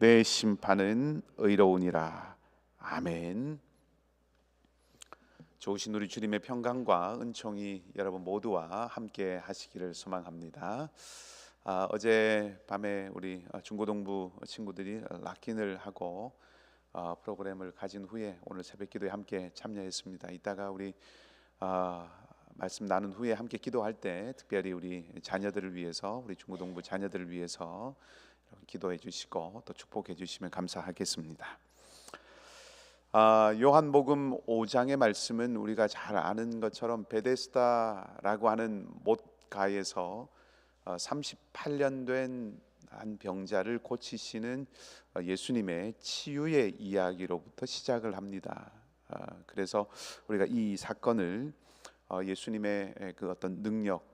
내 심판은 의로우니라. 아멘. 좋으신 우리 주님의 평강과 은총이 여러분 모두와 함께 하시기를 소망합니다. 어제 밤에 우리 중고등부 친구들이 락인을 하고 프로그램을 가진 후에 오늘 새벽기도에 함께 참여했습니다. 이따가 우리 말씀 나눈 후에 함께 기도할 때 특별히 우리 자녀들을 위해서, 우리 중고등부 자녀들을 위해서 기도해 주시고 또 축복해 주시면 감사하겠습니다. 요한복음 5장의 말씀은 우리가 잘 아는 것처럼 베데스다라고 하는 못가에서 38년 된 한 병자를 고치시는 예수님의 치유의 이야기로부터 시작을 합니다. 그래서 우리가 이 사건을 예수님의 그 어떤 능력,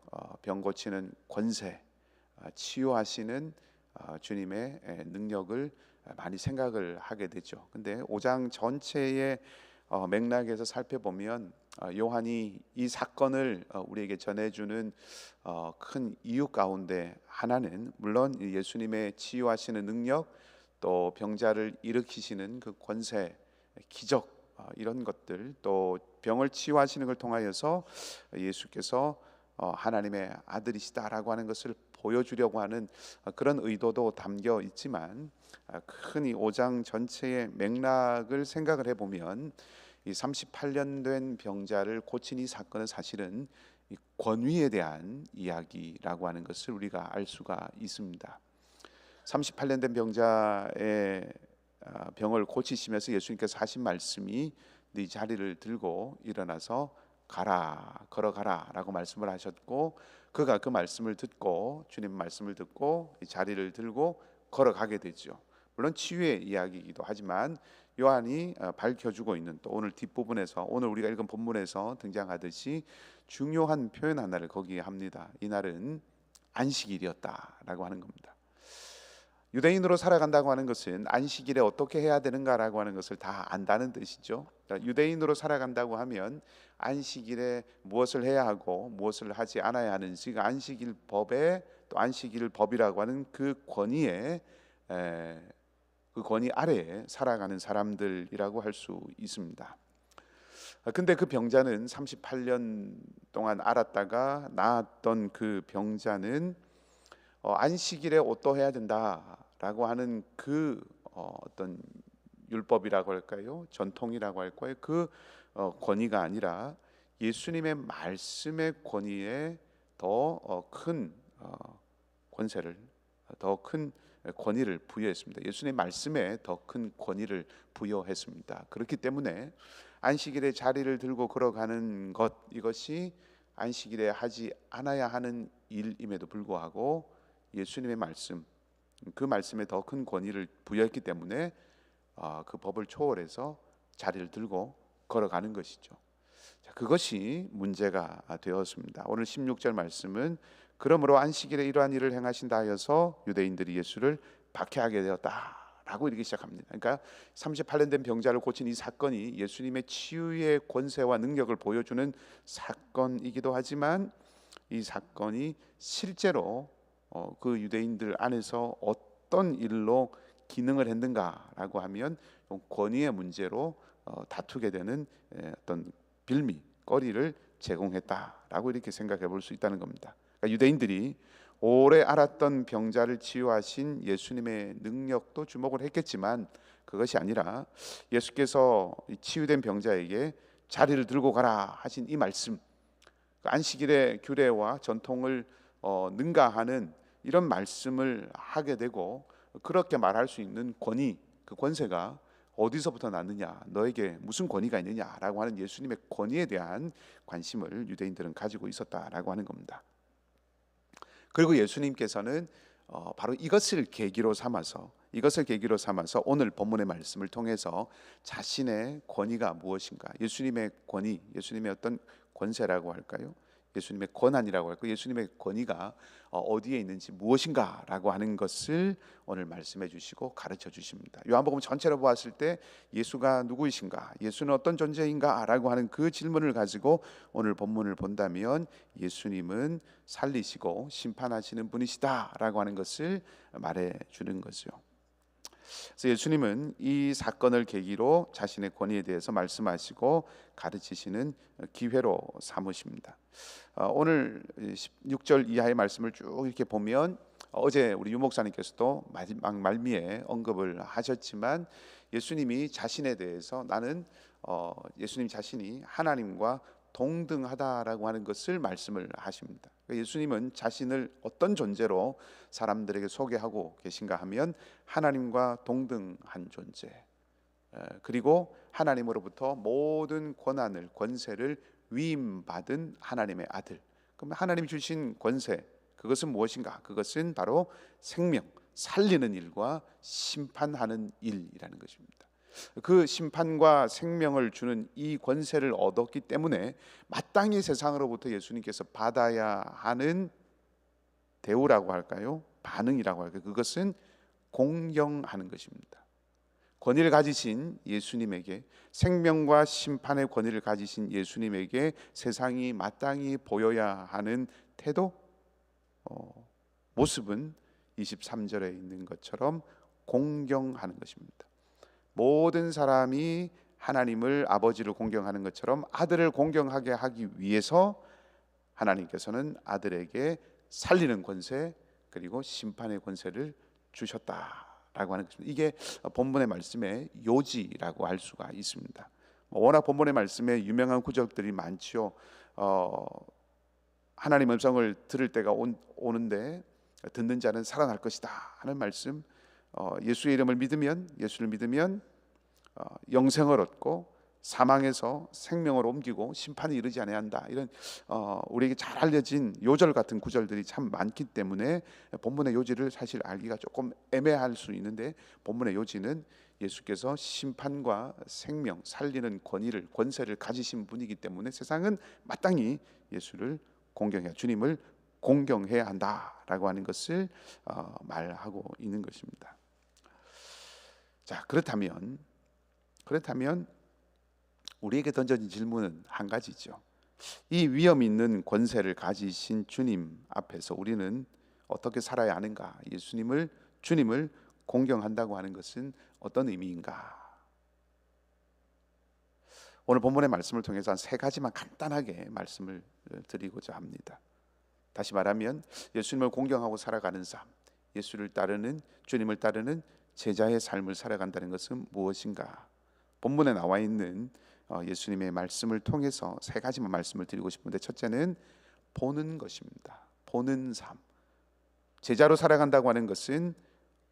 병 고치는 권세, 치유하시는 주님의 능력을 많이 생각을 하게 되죠. 근데 5장 전체의 맥락에서 살펴보면 요한이 이 사건을 우리에게 전해주는 큰 이유 가운데 하나는 물론 예수님의 치유하시는 능력, 또 병자를 일으키시는 그 권세, 기적, 이런 것들, 또 병을 치유하시는 걸 통하여서 예수께서 하나님의 아들이시다라고 하는 것을 보여주려고 하는 그런 의도도 담겨 있지만, 큰 이 5장 전체의 맥락을 생각을 해보면 이 38년 된 병자를 고친 이 사건은 사실은 이 권위에 대한 이야기라고 하는 것을 우리가 알 수가 있습니다. 38년 된 병자의 병을 고치시면서 예수님께서 하신 말씀이 네 자리를 들고 일어나서 가라, 걸어가라 라고 말씀을 하셨고, 그가 그 말씀을 듣고, 주님 말씀을 듣고 이 자리를 들고 걸어가게 되죠. 물론 치유의 이야기이기도 하지만 요한이 밝혀주고 있는, 또 오늘 뒷부분에서, 오늘 우리가 읽은 본문에서 등장하듯이 중요한 표현 하나를 거기에 합니다. 이날은 안식일이었다라고 하는 겁니다. 유대인으로 살아간다고 하는 것은 안식일에 어떻게 해야 되는가라고 하는 것을 다 안다는 뜻이죠. 그러니까 유대인으로 살아간다고 하면 안식일에 무엇을 해야 하고 무엇을 하지 않아야 하는지, 그 안식일 법에, 또 안식일 법이라고 하는 그 권위에, 그 권위 아래에 살아가는 사람들이라고 할 수 있습니다. 근데 그 병자는 38년 동안 앓았다가 나았던 그 병자는 안식일에 어떠해야 된다라고 하는 그 어떤 율법이라고 할까요? 전통이라고 할까요? 그 권위가 아니라 예수님의 말씀의 권위에 더 큰 권세를, 더 큰 권위를 부여했습니다. 예수님의 말씀에 더 큰 권위를 부여했습니다. 그렇기 때문에 안식일에 자리를 들고 걸어가는 것, 이것이 안식일에 하지 않아야 하는 일임에도 불구하고 예수님의 말씀, 그 말씀에 더 큰 권위를 부여했기 때문에 그 법을 초월해서 자리를 들고 걸어가는 것이죠. 자, 그것이 문제가 되었습니다. 오늘 16절 말씀은 그러므로 안식일에 이러한 일을 행하신다 하여서 유대인들이 예수를 박해하게 되었다라고 이렇게 시작합니다. 그러니까 38년 된 병자를 고친 이 사건이 예수님의 치유의 권세와 능력을 보여주는 사건이기도 하지만, 이 사건이 실제로 그 유대인들 안에서 어떤 일로 기능을 했는가라고 하면 권위의 문제로 다투게 되는 어떤 빌미, 거리를 제공했다라고 이렇게 생각해 볼 수 있다는 겁니다. 그러니까 유대인들이 오래 앓았던 병자를 치유하신 예수님의 능력도 주목을 했겠지만, 그것이 아니라 예수께서 치유된 병자에게 자리를 들고 가라 하신 이 말씀, 안식일의 규례와 전통을 능가하는 이런 말씀을 하게 되고, 그렇게 말할 수 있는 권위, 그 권세가 어디서부터 났느냐, 너에게 무슨 권위가 있느냐라고 하는 예수님의 권위에 대한 관심을 유대인들은 가지고 있었다라고 하는 겁니다. 그리고 예수님께서는 바로 이것을 계기로 삼아서 오늘 본문의 말씀을 통해서 자신의 권위가 무엇인가, 예수님의 권위, 예수님의 어떤 권세라고 할까요? 예수님의 권한이라고 할까요? 예수님의 권위가 어디에 있는지, 무엇인가라고 하는 것을 오늘 말씀해 주시고 가르쳐 주십니다. 요한복음 전체로 보았을 때 예수가 누구이신가, 예수는 어떤 존재인가라고 하는 그 질문을 가지고 오늘 본문을 본다면 예수님은 살리시고 심판하시는 분이시다라고 하는 것을 말해 주는 거죠. 그래서 예수님은 이 사건을 계기로 자신의 권위에 대해서 말씀하시고 가르치시는 기회로 삼으십니다. 오늘 16절 이하의 말씀을 쭉 이렇게 보면 어제 우리 유 목사님께서도 마지막 말미에 언급을 하셨지만 예수님이 자신에 대해서 나는 예수님 자신이 하나님과 동등하다라고 하는 것을 말씀을 하십니다. 예수님은 자신을 어떤 존재로 사람들에게 소개하고 계신가 하면 하나님과 동등한 존재, 그리고 하나님으로부터 모든 권한을 권세를 위임받은 하나님의 아들. 그럼 하나님이 주신 권세, 그것은 무엇인가? 그것은 바로 생명, 살리는 일과 심판하는 일이라는 것입니다. 그 심판과 생명을 주는 이 권세를 얻었기 때문에 마땅히 세상으로부터 예수님께서 받아야 하는 대우라고 할까요? 반응이라고 할까요? 그것은 공경하는 것입니다. 권위를 가지신 예수님에게, 생명과 심판의 권위를 가지신 예수님에게 세상이 마땅히 보여야 하는 태도, 모습은 23절에 있는 것처럼 공경하는 것입니다. 모든 사람이 하나님을, 아버지를 공경하는 것처럼 아들을 공경하게 하기 위해서 하나님께서는 아들에게 살리는 권세 그리고 심판의 권세를 주셨다라고 하는 것입니다. 이게 본문의 말씀의 요지라고 할 수가 있습니다. 워낙 본문의 말씀에 유명한 구절들이 많죠. 하나님 음성을 들을 때가 오는데 듣는 자는 살아날 것이다 하는 말씀, 예수의 이름을 믿으면, 예수를 믿으면 영생을 얻고 사망에서 생명으로 옮기고 심판이 이르지 아니한다. 이런 우리에게 잘 알려진 요절 같은 구절들이 참 많기 때문에 본문의 요지를 사실 알기가 조금 애매할 수 있는데, 본문의 요지는 예수께서 심판과 생명, 살리는 권위를, 권세를 가지신 분이기 때문에 세상은 마땅히 예수를 공경해야, 주님을 공경해야 한다라고 하는 것을 말하고 있는 것입니다. 자, 그렇다면 우리에게 던져진 질문은 한 가지죠. 이 위험 있는 권세를 가지신 주님 앞에서 우리는 어떻게 살아야 하는가? 주님을 공경한다고 하는 것은 어떤 의미인가? 오늘 본문의 말씀을 통해서 한 세 가지만 간단하게 말씀을 드리고자 합니다. 다시 말하면 예수님을 공경하고 살아가는 삶, 예수를 따르는, 주님을 따르는 제자의 삶을 살아간다는 것은 무엇인가? 본문에 나와 있는 예수님의 말씀을 통해서 세 가지만 말씀을 드리고 싶은데, 첫째는 보는 것입니다. 보는 삶. 제자로 살아간다고 하는 것은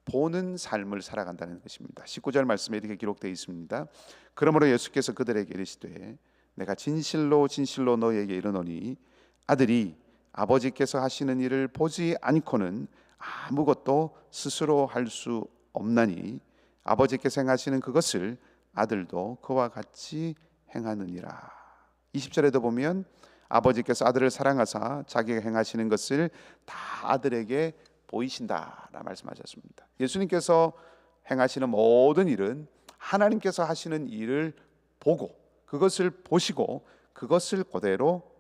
보는 삶을 살아간다는 것입니다. 19절 말씀에 이렇게 기록되어 있습니다. 그러므로 예수께서 그들에게 이르시되 내가 진실로 진실로 너희에게 이르노니 아들이 아버지께서 하시는 일을 보지 않고는 아무것도 스스로 할 수 없나니 아버지께서 행하시는 그것을 아들도 그와 같이 행하느니라. 20절에도 보면 아버지께서 아들을 사랑하사 자기가 행하시는 것을 다 아들에게 보이신다라 말씀하셨습니다. 예수님께서 행하시는 모든 일은 하나님께서 하시는 일을 보고, 그것을 보시고 그것을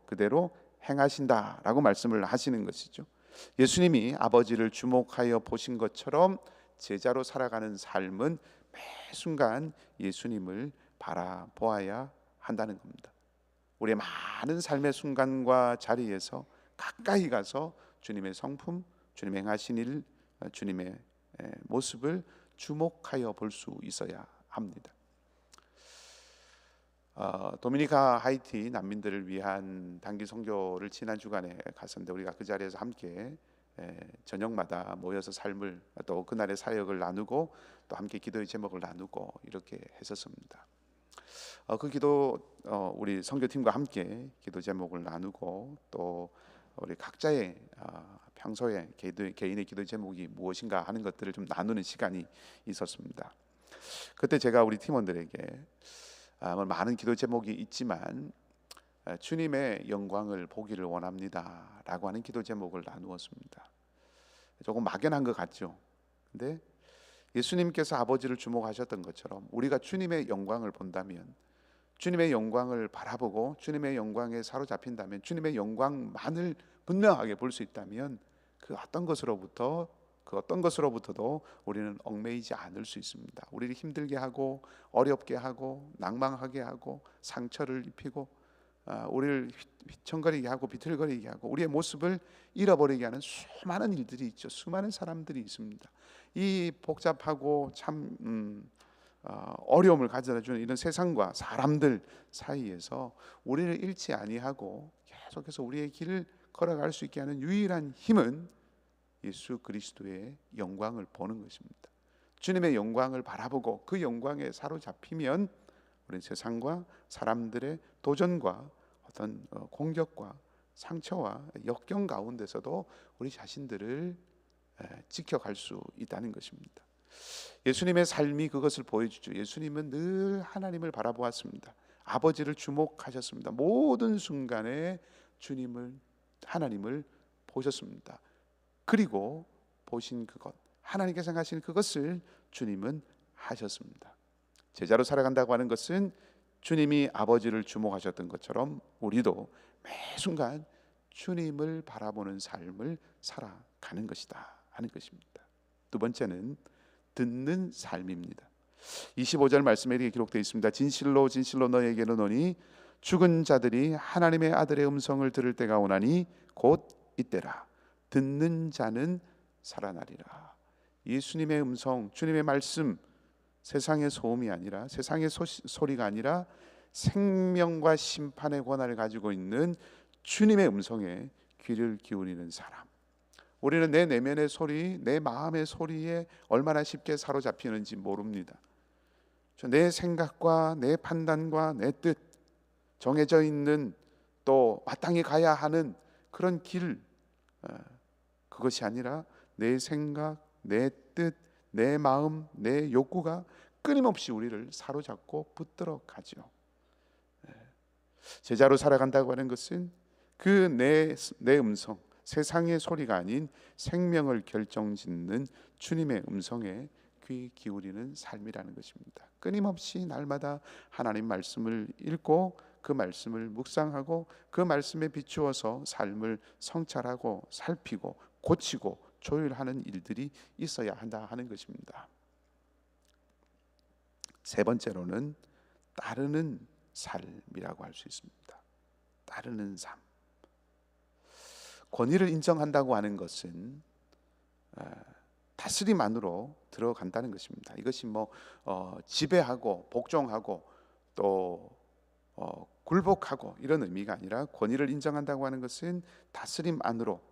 그대로 행하신다라고 말씀을 하시는 것이죠. 예수님이 아버지를 주목하여 보신 것처럼 제자로 살아가는 삶은 매 순간 예수님을 바라보아야 한다는 겁니다. 우리의 많은 삶의 순간과 자리에서 가까이 가서 주님의 성품, 주님의 행하신 일, 주님의 모습을 주목하여 볼 수 있어야 합니다. 도미니카 하이티 난민들을 위한 단기 선교를 지난 주간에 갔었는데, 우리가 그 자리에서 함께 저녁마다 모여서 삶을, 또 그날의 사역을 나누고 또 함께 기도의 제목을 나누고 이렇게 했었습니다. 그 기도, 우리 선교팀과 함께 기도 제목을 나누고 또 우리 각자의 평소에 개인의 기도 제목이 무엇인가 하는 것들을 좀 나누는 시간이 있었습니다. 그때 제가 우리 팀원들에게 많은 기도 제목이 있지만 주님의 영광을 보기를 원합니다 라고 하는 기도 제목을 나누었습니다. 조금 막연한 것 같죠. 근데 예수님께서 아버지를 주목하셨던 것처럼 우리가 주님의 영광을 본다면, 주님의 영광을 바라보고 주님의 영광에 사로잡힌다면, 주님의 영광만을 분명하게 볼 수 있다면 그 어떤 것으로부터 그 그 어떤 것으로부터도 우리는 얽매이지 않을 수 있습니다. 우리를 힘들게 하고 어렵게 하고 낭망하게 하고 상처를 입히고 우리를 휘청거리게 하고 비틀거리게 하고 우리의 모습을 잃어버리게 하는 수많은 일들이 있죠. 수많은 사람들이 있습니다. 이 복잡하고 참 어려움을 가져다 주는 이런 세상과 사람들 사이에서 우리를 잃지 아니하고 계속해서 우리의 길을 걸어갈 수 있게 하는 유일한 힘은 예수 그리스도의 영광을 보는 것입니다. 주님의 영광을 바라보고 그 영광에 사로잡히면 우리는 세상과 사람들의 도전과 어떤 공격과 상처와 역경 가운데서도 우리 자신들을 지켜갈 수 있다는 것입니다. 예수님의 삶이 그것을 보여주죠. 예수님은 늘 하나님을 바라보았습니다. 아버지를 주목하셨습니다. 모든 순간에 주님을 하나님을 보셨습니다. 그리고 보신 그것, 하나님께서 하신 그것을 주님은 하셨습니다. 제자로 살아간다고 하는 것은 주님이 아버지를 주목하셨던 것처럼 우리도 매 순간 주님을 바라보는 삶을 살아가는 것이다 하는 것입니다. 두 번째는 듣는 삶입니다. 25절 말씀에 이렇게 기록되어 있습니다. 진실로 진실로 너에게 이르노니 죽은 자들이 하나님의 아들의 음성을 들을 때가 오나니 곧 이때라. 듣는 자는 살아나리라. 예수님의 음성, 주님의 말씀, 세상의 소음이 아니라 세상의 소리가 아니라 생명과 심판의 권한을 가지고 있는 주님의 음성에 귀를 기울이는 사람. 우리는 내 내면의 소리, 내 마음의 소리에 얼마나 쉽게 사로잡히는지 모릅니다. 내 생각과 내 판단과 내 뜻, 정해져 있는 또 마땅히 가야 하는 그런 길, 그것이 아니라 내 생각, 내 뜻, 내 마음, 내 욕구가 끊임없이 우리를 사로잡고 붙들어 가죠. 제자로 살아간다고 하는 것은 그 내 음성, 세상의 소리가 아닌 생명을 결정짓는 주님의 음성에 귀 기울이는 삶이라는 것입니다. 끊임없이 날마다 하나님 말씀을 읽고 그 말씀을 묵상하고 그 말씀에 비추어서 삶을 성찰하고 살피고 고치고 조율하는 일들이 있어야 한다 하는 것입니다. 세 번째로는 따르는 삶이라고 할 수 있습니다. 따르는 삶. 권위를 인정한다고 하는 것은 다스림 안으로 들어간다는 것입니다. 이것이 지배하고 복종하고 또 굴복하고 이런 의미가 아니라 권위를 인정한다고 하는 것은 다스림 안으로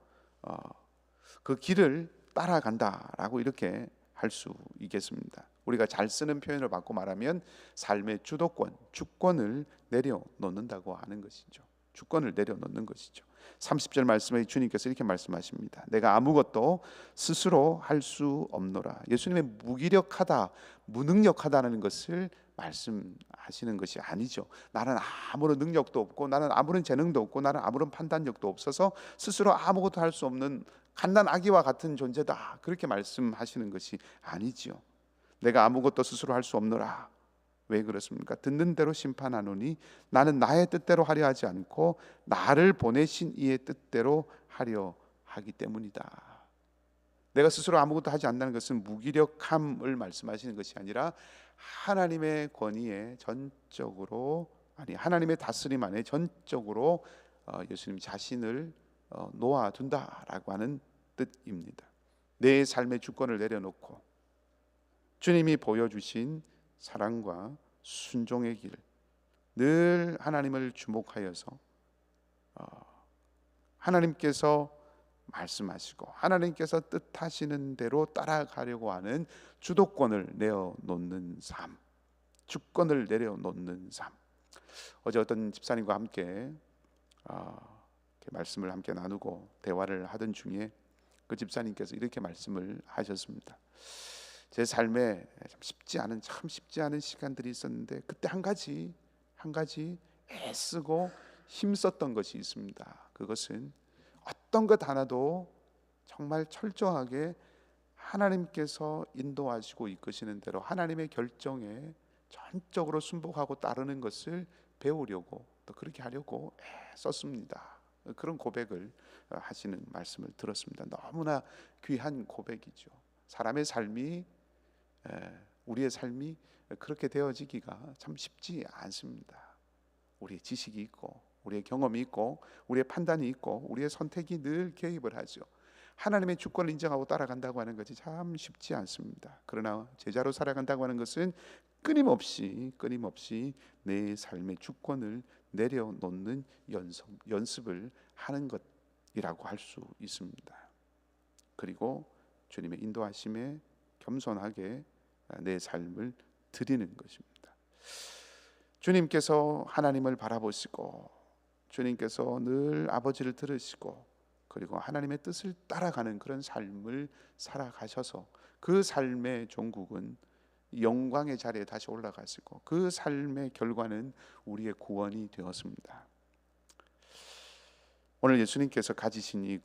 그 길을 따라간다라고 이렇게 할 수 있겠습니다. 우리가 잘 쓰는 표현을 바꿔 말하면 삶의 주도권, 주권을 내려놓는다고 하는 것이죠. 주권을 내려놓는 것이죠. 30절 말씀에 주님께서 이렇게 말씀하십니다. 내가 아무것도 스스로 할 수 없노라. 예수님의 무기력하다, 무능력하다는 것을 말씀하시는 것이 아니죠. 나는 아무런 능력도 없고 나는 아무런 재능도 없고 나는 아무런 판단력도 없어서 스스로 아무것도 할 수 없는 갓난 아기와 같은 존재다. 그렇게 말씀하시는 것이 아니지요. 내가 아무것도 스스로 할 수 없노라. 왜 그렇습니까? 듣는 대로 심판하노니 나는 나의 뜻대로 하려 하지 않고 나를 보내신 이의 뜻대로 하려 하기 때문이다. 내가 스스로 아무것도 하지 않는다는 것은 무기력함을 말씀하시는 것이 아니라 하나님의 권위에 전적으로, 하나님의 다스림 안에 전적으로 예수님 자신을 놓아둔다라고 하는 뜻입니다. 내 삶의 주권을 내려놓고 주님이 보여주신 사랑과 순종의 길, 늘 하나님을 주목하여서 하나님께서 말씀하시고 하나님께서 뜻하시는 대로 따라가려고 하는 주도권을 내어놓는 삶, 주권을 내려놓는 삶. 어제 어떤 집사님과 함께 말씀을 함께 나누고 대화를 하던 중에 그 집사님께서 이렇게 말씀을 하셨습니다. 제 삶에 참 쉽지 않은 시간들이 있었는데 그때 한 가지 애쓰고 힘썼던 것이 있습니다. 그것은 어떤 것 하나도 정말 철저하게 하나님께서 인도하시고 이끄시는 대로 하나님의 결정에 전적으로 순복하고 따르는 것을 배우려고 또 그렇게 하려고 애썼습니다. 그런 고백을 하시는 말씀을 들었습니다. 너무나 귀한 고백이죠. 사람의 삶이 우리의 삶이 그렇게 되어지기가 참 쉽지 않습니다. 우리의 지식이 있고 우리의 경험이 있고 우리의 판단이 있고 우리의 선택이 늘 개입을 하죠. 하나님의 주권을 인정하고 따라간다고 하는 것이 참 쉽지 않습니다. 그러나 제자로 살아간다고 하는 것은 끊임없이 내 삶의 주권을 내려놓는 연습을 하는 것이라고 할 수 있습니다. 그리고 주님의 인도하심에 겸손하게 내 삶을 드리는 것입니다. 주님께서 하나님을 바라보시고 주님께서 늘 아버지를 들으시고 그리고 하나님의 뜻을 따라가는 그런 삶을 살아가셔서 그 삶의 종국은 영광의 자리에 다시 올라가시고 그 삶의 결과는 우리의 구원이 되었습니다. 오늘 예수님께서 가지신 이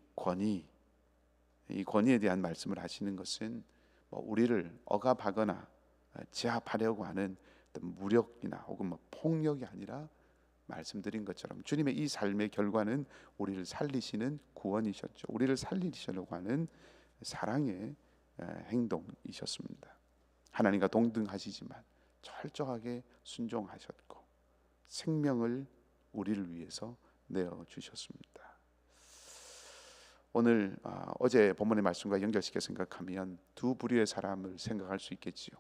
권위에 대한 말씀을 하시는 것은 우리를 억압하거나 제압하려고 하는 어떤 무력이나 혹은 폭력이 아니라 말씀드린 것처럼 주님의 이 삶의 결과는 우리를 살리시는 구원이셨죠. 우리를 살리시려고 하는 사랑의 행동이셨습니다. 하나님과 동등하시지만 철저하게 순종하셨고 생명을 우리를 위해서 내어주셨습니다. 오늘 어제 본문의 말씀과 연결시켜 생각하면 두 부류의 사람을 생각할 수 있겠지요.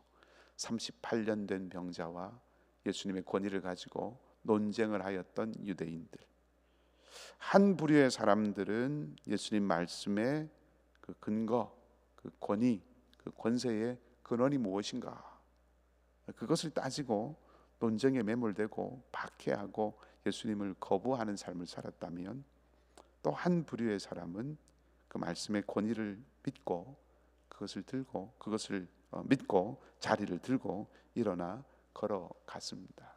38년 된 병자와 예수님의 권위를 가지고 논쟁을 하였던 유대인들. 한 부류의 사람들은 예수님 말씀의 그 근거, 그 권위, 그 권세의 근원이 무엇인가 그것을 따지고 논쟁에 매몰되고 박해하고 예수님을 거부하는 삶을 살았다면, 또 한 부류의 사람은 그 말씀의 권위를 믿고 그것을 들고 그것을 믿고 자리를 들고 일어나 걸어갔습니다.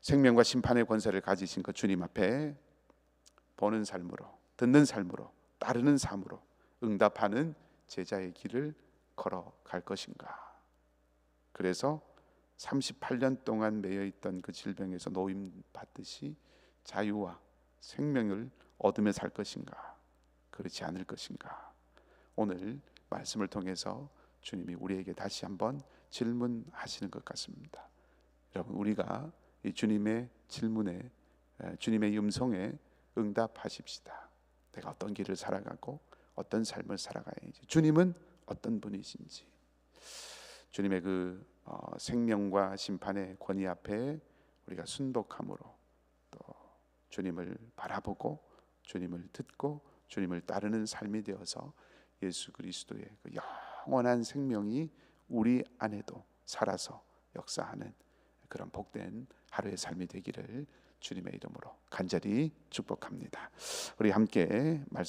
생명과 심판의 권세를 가지신 그 주님 앞에 보는 삶으로, 듣는 삶으로, 따르는 삶으로 응답하는 제자의 길을 걸어갈 것인가. 그래서 38년 동안 매여있던 그 질병에서 노임 받듯이 자유와 생명을 얻으며 살 것인가, 그렇지 않을 것인가. 오늘 말씀을 통해서 주님이 우리에게 다시 한번 질문하시는 것 같습니다. 여러분, 우리가 이 주님의 질문에, 주님의 음성에 응답하십시다. 내가 어떤 길을 살아가고 어떤 삶을 살아가야지, 주님은 어떤 분이신지, 주님의 그 생명과 심판의 권위 앞에 우리가 순독함으로 또 주님을 바라보고 주님을 듣고 주님을 따르는 삶이 되어서 예수 그리스도의 그 영원한 생명이 우리 안에도 살아서 역사하는 그런 복된 하루의 삶이 되기를 주님의 이름으로 간절히 축복합니다. 우리 함께 말씀